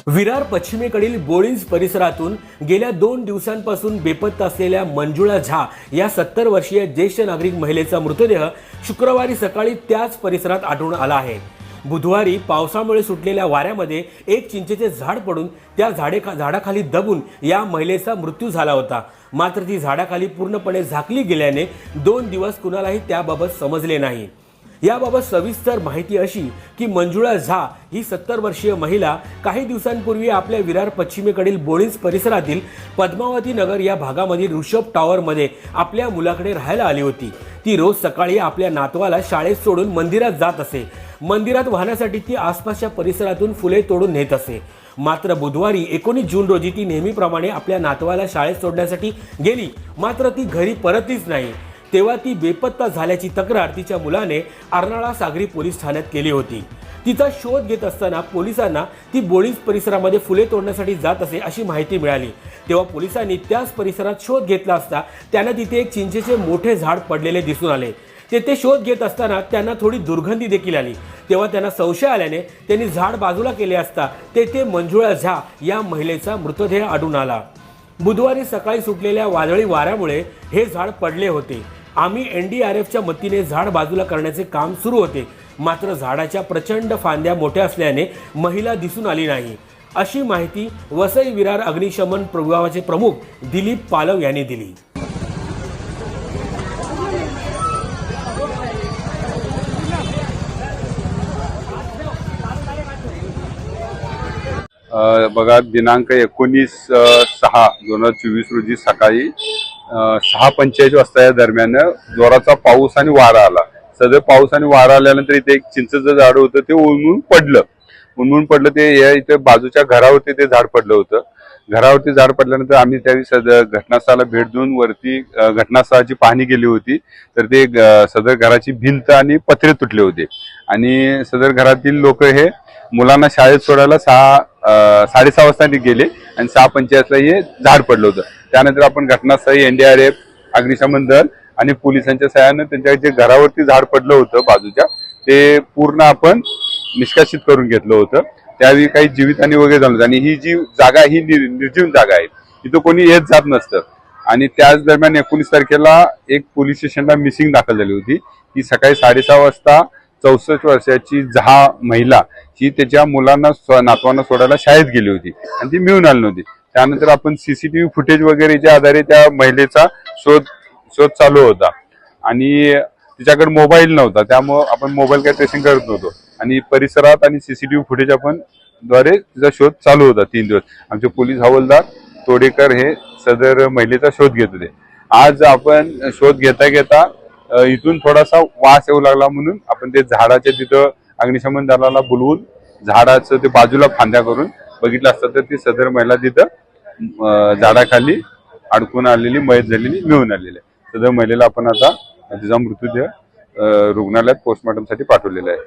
विरार पश्चिमेकडील बोळिंज परिसरातून गेल्या 2 दिवसांपासून बेपत्ता असलेल्या मंजुळा झा या 70 वर्षीय ज्येष्ठ नागरिक महिलेचा मृतदेह शुक्रवारी सकाळी त्याच परिसरात आढळून आला आहे। बुधवारी पावसामुळे सुटलेल्या वाऱ्यामध्ये एक चिंचेचे झाड पडून त्या झाडाखाली दबून या महिलेचा मृत्यू झाला होता। मात्र ती झाडाखाली पूर्णपणे झाकली गेल्याने 2 दिवस कुणालाही त्याबाबत समजले नाही। याबाबत सविस्तर माहिती अशी की मंजुळा झा ही 70 वर्षीय महिला काही दिवसांपूर्वी आपल्या विरार पश्चिमेकडील बोळिंज परिसरातील पद्मावती नगर या भागामधील ऋषभ टॉवरमध्ये आपल्या मुलाकडे राहायला आली होती। ती रोज सकाळी आपल्या नातवाला शाळेत सोडून मंदिरात जात असे। मंदिरात वाहण्यासाठी ती आसपासच्या परिसरातून फुले तोडून नेत असे। मात्र बुधवारी 19 जून रोजी ती नेहमीप्रमाणे आपल्या नातवाला शाळेत सोडण्यासाठी गेली, मात्र ती घरी परतलीच नाही। तेव्हा ती बेपत्ता झाल्याची तक्रार तिच्या मुलाने अर्नाळा सागरी पोलीस ठाण्यात केली होती। तिचा शोध घेत असताना पोलिसांना ती बोळिंज परिसरामध्ये फुले तोडण्यासाठी जात असे अशी माहिती मिळाली। तेव्हा पोलिसांनी त्याच परिसरात शोध घेतला असता त्यांना तिथे एक चिंचेचे मोठे झाड पडलेले दिसून आले। तेथे शोध घेत असताना त्यांना थोडी दुर्गंधी देखील आली। तेव्हा त्यांना संशय आल्याने त्यांनी झाड बाजूला केले असता तेथे मंजुळा झा या महिलेचा मृतदेह आढळून आला। बुधवारी सकाळी सुटलेल्या वादळी वाऱ्यामुळे हे झाड पडले होते। आम्ही NDRFच्या मदतीने झाड बाजूला करण्याचे काम सुरू होते, मात्र झाडाच्या प्रचंड फांद्या मोठ्या असल्याने महिला दिसून आली नाही, अशी माहिती वसई विरार अग्निशमन विभागाचे प्रमुख दिलीप पालव यांनी दिली। बघा, दिनांक 19/6/2024 रोजी सकाळी 6:45 वाजता या दरम्यान जोराचा पाऊस आणि वारा आला। सदर पाऊस आणि वारा आल्यानंतर इथे एक चिंचेचं झाड होतं, ते उन्मळून पडलं। ते इथे बाजूच्या घरावरती ते झाड पडलं होतं। घरावरती झाड पडल्यानंतर आम्ही त्यावेळी सदर घटनास्थळाला भेट देऊन वरती घटनास्थळाची पाहणी केली होती। तर ते सदर घराची भिंत आणि पत्रे तुटले होते आणि सदर घरातील लोक हे मुलांना शाळेत सोडायला 6:30 वाजता गेले आणि 6:45 ला हे झाड पडलं होतं। त्यानंतर आपण घटनास्थळी NDRF, अग्निशमन दल आणि पोलिसांच्या सहाय्याने त्यांच्या जे घरावरती झाड पडलं होतं बाजूच्या, ते पूर्ण आपण निष्कासित करून घेतलं होतं। त्यावेळी काही जीवितहानी वगैरे झाली आणि ही जी जागा ही निर्जीव जागा आहे, तिथं कोणी येत जात नसतं। आणि त्याच दरम्यान 19 तारखेला एक पोलीस स्टेशनला मिसिंग दाखल झाली होती। ती सकाळी 6:30 वाजता 64 वर्षाची झा महिला ही त्याच्या मुलांना नातवांना सोडायला शाळेत गेली होती आणि ती मिळून आली नव्हती। त्यानंतर आपण CCTV फुटेज वगैरेच्या आधारे त्या महिलेचा शोध चालू होता आणि तिच्याकडे मोबाईल नव्हता, त्यामुळे आपण मोबाईल काय ट्रेसिंग करत नव्हतो आणि परिसरात आणि CCTV फुटेज आपण द्वारे तिचा शोध चालू होता। 3 दिवस आमचे पोलीस हवालदार तोडेकर हे सदर महिलेचा शोध घेत होते। आज आपण शोध घेता इथून थोडासा वास येऊ लागला म्हणून आपण ते झाडाच्या तिथं अग्निशमन दलाला बोलवून झाडाचं ते बाजूला फांद्या करून बघितलं असतं तर ती सदर महिला तिथं झाडाखाली अडकून आलेली, मयत झालेली मिळून आलेली आहे। सदर महिलेला आपण आता तिचा मृतदेह रुग्णालयात पोस्टमॉर्टमसाठी पाठवलेला आहे।